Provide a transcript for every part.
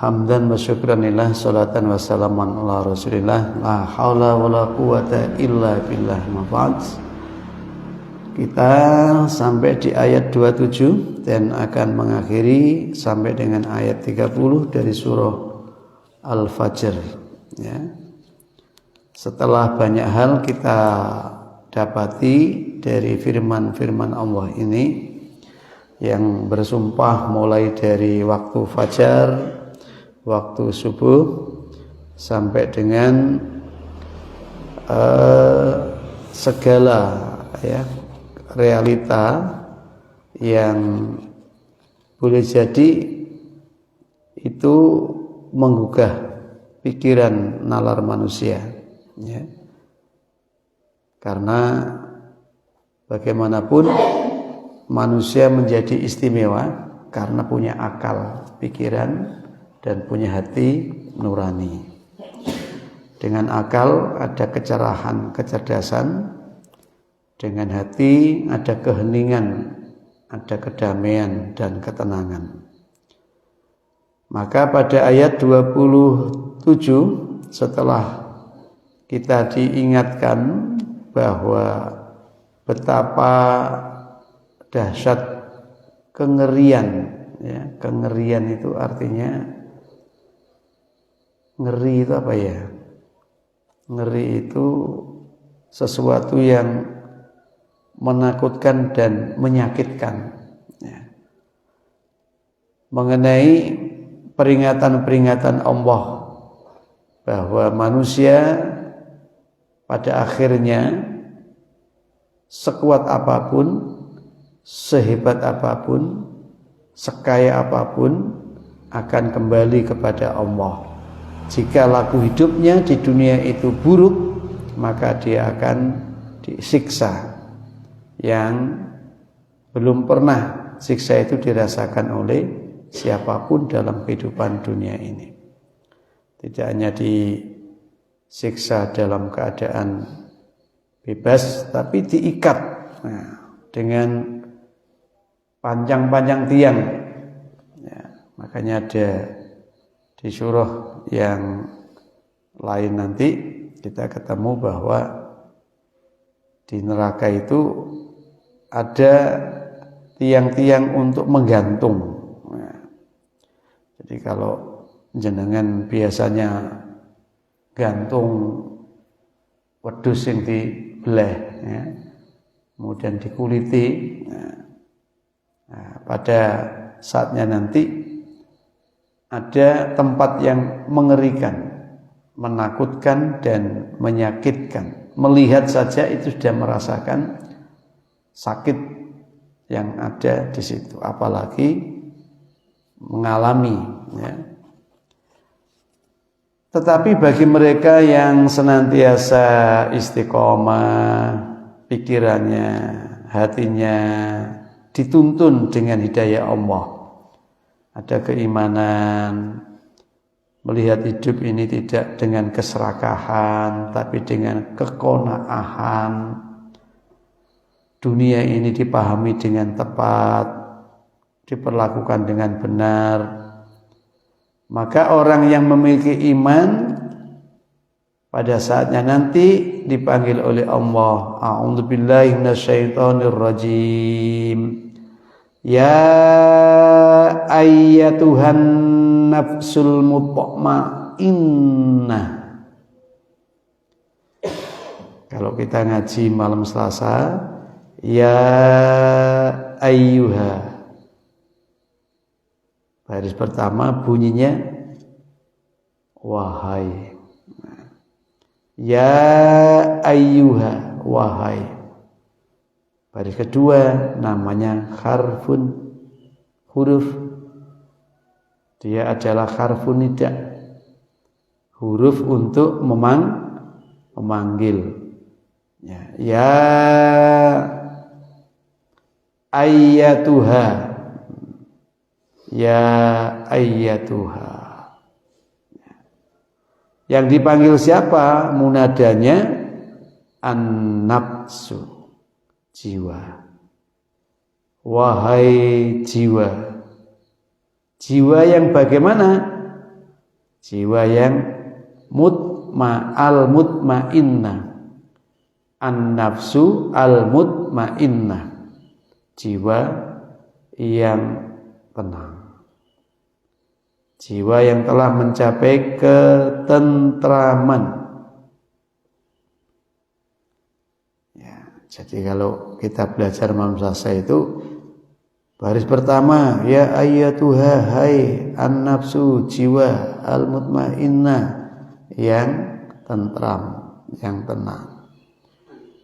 Hamdan wa syukran lillah, salatan wa salaman ala rasulillah, la haula wa la quwata illa billah. Mafa'ad. Kita sampai di ayat 27 dan akan mengakhiri sampai dengan ayat 30 dari surah Al-Fajr, ya. Setelah banyak hal kita dapati dari firman-firman Allah ini yang bersumpah mulai dari waktu fajar, waktu subuh sampai dengan segala, ya, realita yang boleh jadi itu menggugah pikiran nalar manusia, ya. Karena bagaimanapun manusia menjadi istimewa karena punya akal, pikiran, dan punya hati nurani. Dengan akal ada kecerahan, kecerdasan. Dengan hati ada keheningan, ada kedamaian dan ketenangan. Maka pada ayat 27 setelah kita diingatkan bahwa betapa dahsyat kengerian, ya, kengerian itu artinya ngeri itu apa ya? Ngeri itu sesuatu yang menakutkan dan menyakitkan, ya. Mengenai peringatan-peringatan Allah bahwa manusia pada akhirnya sekuat apapun, sehebat apapun, sekaya apapun akan kembali kepada Allah. Jika laku hidupnya di dunia itu buruk, maka dia akan disiksa yang belum pernah siksa itu dirasakan oleh siapapun dalam kehidupan dunia ini. Tidak hanya disiksa dalam keadaan bebas, tapi diikat, nah, dengan panjang-panjang tiang, ya. Makanya ada di surah yang lain nanti kita ketemu bahwa di neraka itu ada tiang-tiang untuk menggantung. Nah, jadi kalau jenengan biasanya gantung wedhus yang dibelah, ya, kemudian dikuliti, nah, pada saatnya nanti ada tempat yang mengerikan, menakutkan dan menyakitkan. Melihat saja itu sudah merasakan sakit yang ada di situ, apalagi mengalami, ya. Tetapi bagi mereka yang senantiasa istiqomah, pikirannya, hatinya dituntun dengan hidayah Allah, ada keimanan, melihat hidup ini tidak dengan keserakahan, tapi dengan keqonaahan. Dunia ini dipahami dengan tepat, diperlakukan dengan benar. Maka orang yang memiliki iman pada saatnya nanti dipanggil oleh Allah, a'udzubillahi minasyaitonirrajim, ya ayyatuhan nafsul mutmainnah. Kalau kita ngaji malam Selasa, ya ayyuha, baris pertama bunyinya wahai. Ya ayyuha, wahai. Baris kedua namanya harfun, huruf. Dia adalah harfun nida, huruf untuk memanggil. Ya ayyatuha, ya ayyatuha. Yang dipanggil siapa? Munadanya an-nafsu, jiwa. Wahai jiwa. Jiwa yang bagaimana? jiwa yang mutmainnah, an-nafsu al-mutmainnah, jiwa yang tenang, jiwa yang telah mencapai ketentraman. Ya, jadi kalau kita belajar mamsasa itu baris pertama, ya ayyatuha, hai an-nafsu, jiwa al-mutmainnah yang tentram, yang tenang.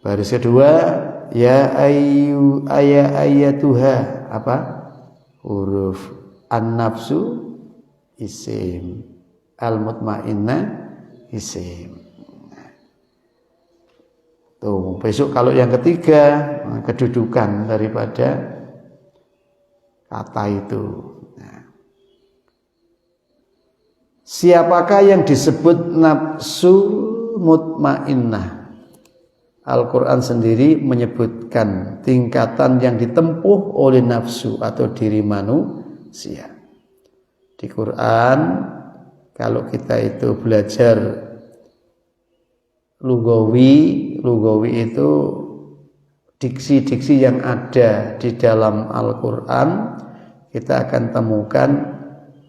Baris kedua, ya ayyatuha, apa? Huruf an-nafsu isim, al-mutmainnah isim. Tuh, besok kalau yang ketiga, kedudukan daripada kata itu. Nah, siapakah yang disebut nafsu mutmainnah? Al-Quran sendiri menyebutkan tingkatan yang ditempuh oleh nafsu atau diri manusia. Di Quran, kalau kita itu belajar lugawi itu diksi-diksi yang ada di dalam Al-Quran, kita akan temukan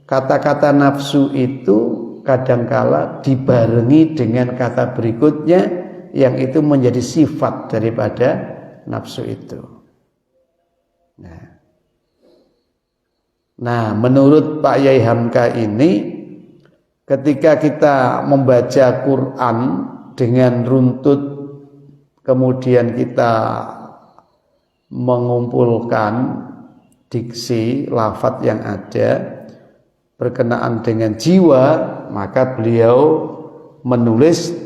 kata-kata nafsu itu kadangkala dibarengi dengan kata berikutnya yang itu menjadi sifat daripada nafsu itu. Nah, menurut Pak Yai Hamka ini, ketika kita membaca Quran dengan runtut, kemudian kita mengumpulkan diksi lafadz yang ada berkenaan dengan jiwa, maka beliau menulis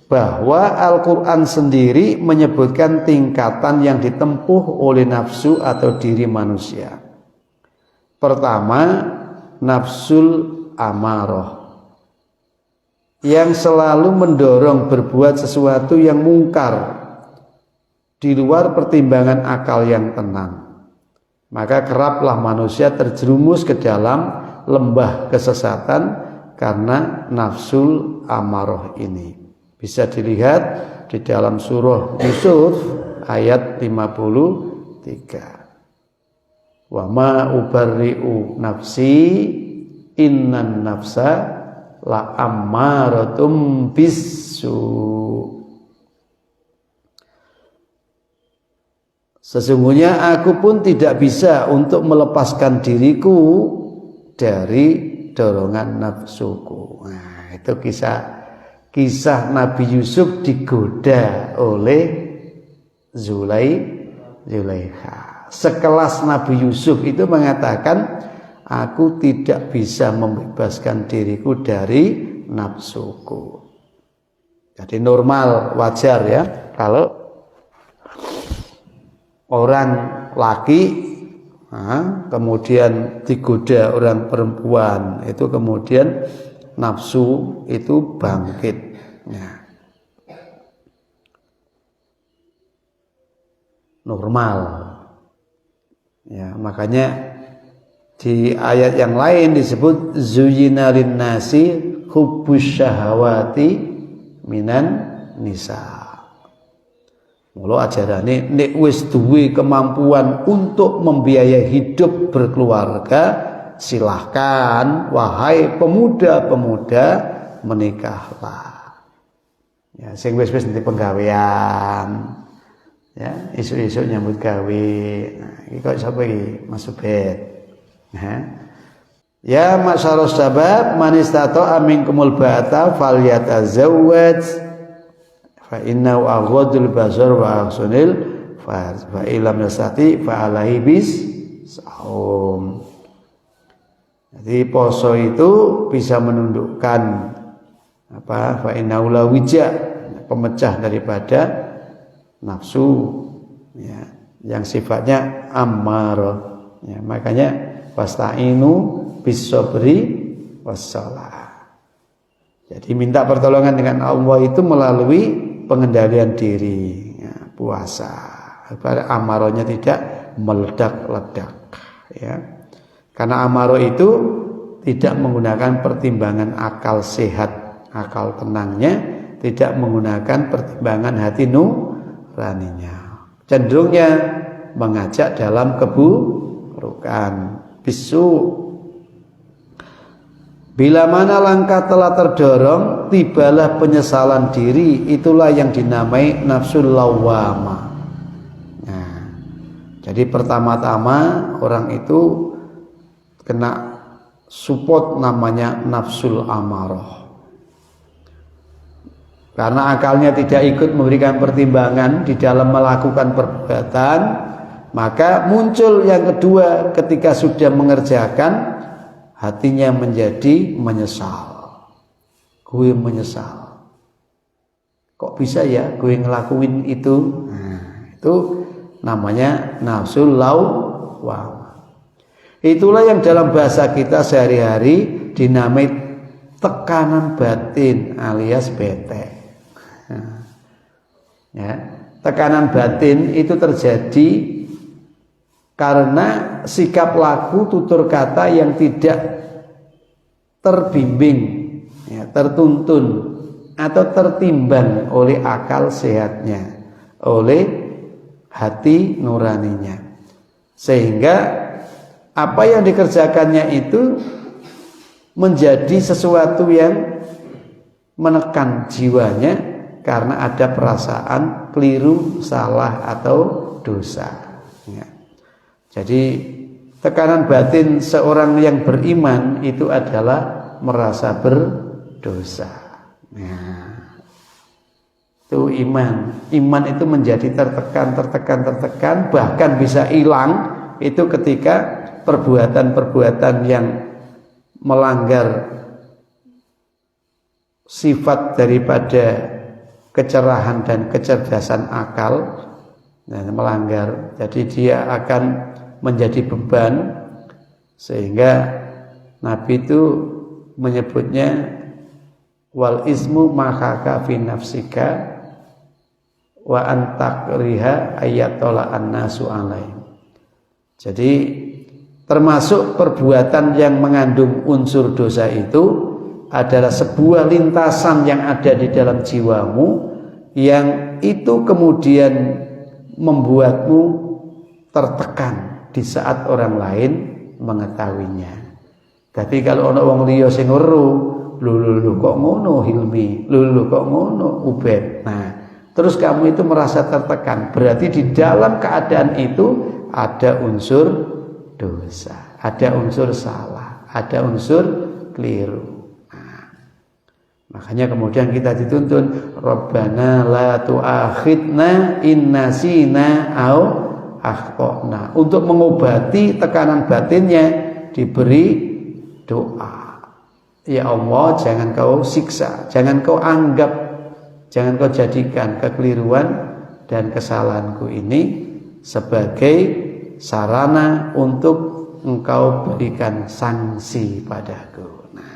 bahwa Al-Quran sendiri menyebutkan tingkatan yang ditempuh oleh nafsu atau diri manusia. Pertama, nafsul amarah, yang selalu mendorong berbuat sesuatu yang mungkar di luar pertimbangan akal yang tenang. Maka keraplah manusia terjerumus ke dalam lembah kesesatan karena nafsul amarah ini. Bisa dilihat di dalam surah Yusuf ayat 53. Wa ma ubarri'u nafsi innan nafsa la ammaratum bisu. Sesungguhnya aku pun tidak bisa untuk melepaskan diriku dari dorongan nafsuku. Nah, itu kisah Nabi Yusuf digoda oleh Zulaikha. Sekelas Nabi Yusuf itu mengatakan, aku tidak bisa membebaskan diriku dari nafsuku. Jadi normal, wajar ya, kalau orang laki kemudian digoda orang perempuan, itu kemudian nafsu itu bangkit. Normal. Ya, makanya di ayat yang lain disebut zuyyina lin-nasi hubbus syahawati minan nisa. Mula ajarane nek wis duwe kemampuan untuk membiayai hidup berkeluarga, silahkan wahai pemuda-pemuda menikahlah. Ya, sing wis nanti penggawean. Ya, isu-isu nyambut gawe. Nah, iki kok sapa iki? Mas Ubed. Ya masyarus sabab man istata'a minkumul ba'ata falyatazawwaj fa innahu aghadul basar wa ahsanil farj fa illam yastati fa alaihi bis saum. Jadi poso itu bisa menundukkan apa? Fa innahu la wija, pemecah daripada nafsu ya, yang sifatnya ammarah. Ya, makanya wasta'inu bis-sabri was-shalah. Jadi minta pertolongan dengan Allah itu melalui pengendalian diri, ya, puasa, agar amarahnya tidak meledak-ledak, ya. Karena amarah itu tidak menggunakan pertimbangan akal sehat, akal tenangnya, tidak menggunakan pertimbangan hati nuraninya. Cenderungnya mengajak dalam keburukan. Bisu. Bila mana langkah telah terdorong, tibalah penyesalan diri, itulah yang dinamai nafsul lawwamah. Nah, jadi pertama-tama orang itu kena support namanya nafsul amarah. Karena akalnya tidak ikut memberikan pertimbangan di dalam melakukan perbuatan, maka muncul yang kedua, ketika sudah mengerjakan, hatinya menjadi menyesal. Gue menyesal. Kok bisa ya gue ngelakuin itu? Nah, itu namanya nafsul lawwamah. Itulah yang dalam bahasa kita sehari-hari dinamai tekanan batin alias bete. Nah, ya, tekanan batin itu terjadi karena sikap laku tutur kata yang tidak terbimbing, ya, tertuntun atau tertimbang oleh akal sehatnya, oleh hati nuraninya, sehingga apa yang dikerjakannya itu menjadi sesuatu yang menekan jiwanya karena ada perasaan keliru, salah atau dosa. Ya. Jadi tekanan batin seorang yang beriman itu adalah merasa berdosa. Nah, itu iman. Iman itu menjadi tertekan, bahkan bisa hilang itu ketika perbuatan-perbuatan yang melanggar sifat daripada kecerahan dan kecerdasan akal, nah, melanggar. Jadi dia akan menjadi beban, sehingga Nabi itu menyebutnya wal ismu makaka fi nafsika wa antakriha ayatola annasu alaih. Jadi termasuk perbuatan yang mengandung unsur dosa itu adalah sebuah lintasan yang ada di dalam jiwamu, yang itu kemudian membuatmu tertekan di saat orang lain mengetahuinya. Tapi kalau ana wong liya sing weruh, lho kok ngono Hilmi, lho kok ngono Ubed. Nah, terus kamu itu merasa tertekan, berarti di dalam keadaan itu ada unsur dosa, ada unsur salah, ada unsur keliru. Nah, makanya kemudian kita dituntun Rabbana la tu'akhidna in nasina au akhtana. Untuk mengobati tekanan batinnya diberi doa. Ya Allah, jangan kau siksa, jangan kau anggap, jangan kau jadikan kekeliruan dan kesalahanku ini sebagai sarana untuk engkau berikan sanksi padaku. Nah,